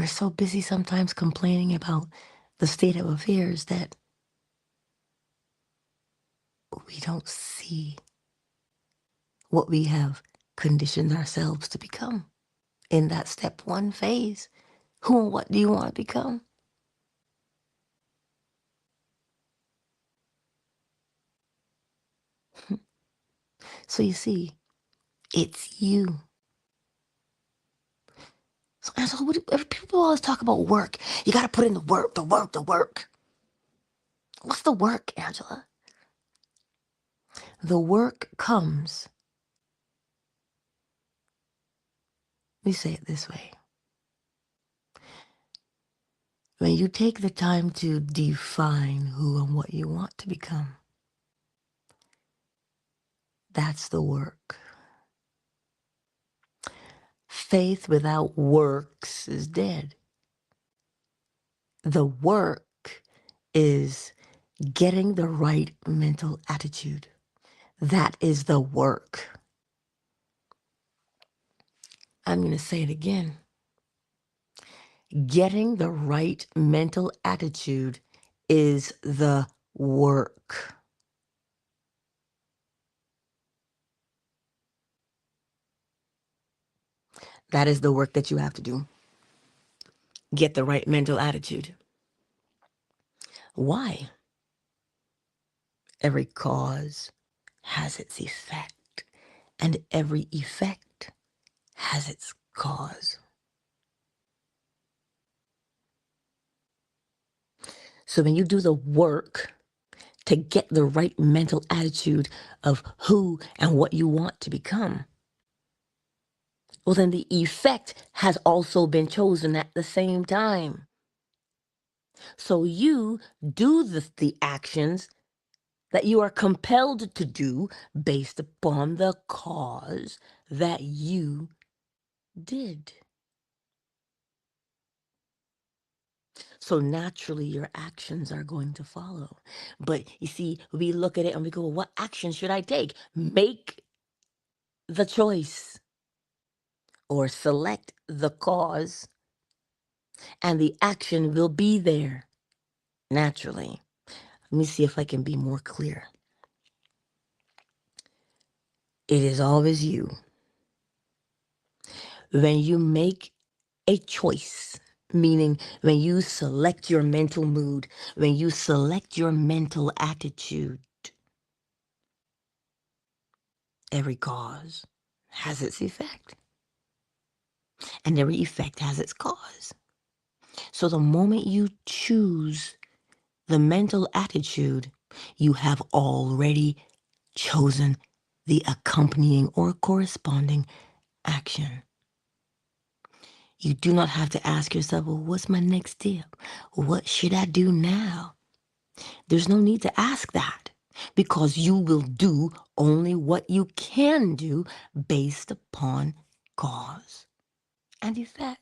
we're so busy sometimes complaining about the state of affairs that we don't see what we have conditioned ourselves to become in that step one phase. Who and what do you want to become? So you see, it's you. So people always talk about work. You got to put in the work, the work, the work. What's the work, Angela? The work comes, let me say it this way. When you take the time to define who and what you want to become, that's the work. Faith without works is dead. The work is getting the right mental attitude. That is the work. I'm going to say it again. Getting the right mental attitude is the work. That is the work that you have to do. Get the right mental attitude. Why? Every cause has its effect, and every effect has its cause. So when you do the work to get the right mental attitude of who and what you want to become, well, then the effect has also been chosen at the same time. So you do the actions that you are compelled to do based upon the cause that you did. So naturally, your actions are going to follow. But you see, we look at it and we go, well, what action should I take? Make the choice or select the cause, and the action will be there naturally. Let me see if I can be more clear. It is always you. When you make a choice, meaning when you select your mental mood, when you select your mental attitude, every cause has its effect, and every effect has its cause. So the moment you choose the mental attitude, you have already chosen the accompanying or corresponding action. You do not have to ask yourself, well, what's my next step? What should I do now? There's no need to ask that, because you will do only what you can do based upon cause and effect.